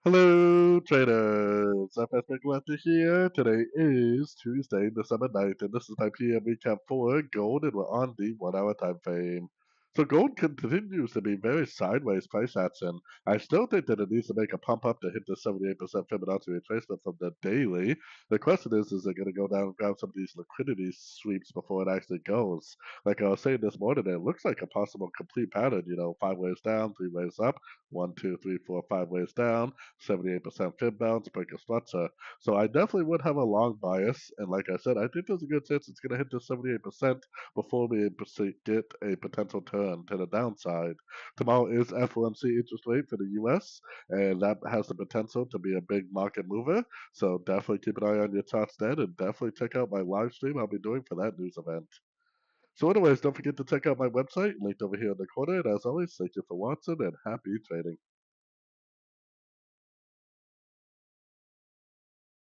Hello, traders. FX Pip Collector here. Today is Tuesday, December 9th, and this is my PM recap for gold, and we're on the 1 hour time frame. So gold continues to be very sideways price action. I still think that it needs to make a pump up to hit the 78% Fibonacci retracement from the daily. The question is it going to go down and grab some of these liquidity sweeps before it actually goes? Like I was saying this morning, it looks like a possible complete pattern, 5 ways down, 3 ways up, 1, 2, 3, 4, 5 ways down, 78% fib bounce, break a structure. So I definitely would have a long bias. And like I said, I think there's a good chance it's going to hit the 78% before we get a potential turn to the downside. Tomorrow is FOMC interest rate for the US, and that has the potential to be a big market mover. So definitely keep an eye on your charts then, and definitely check out my live stream I'll be doing for that news event. So anyways, don't forget to check out my website, linked over here in the corner. And as always, thank you for watching and happy trading.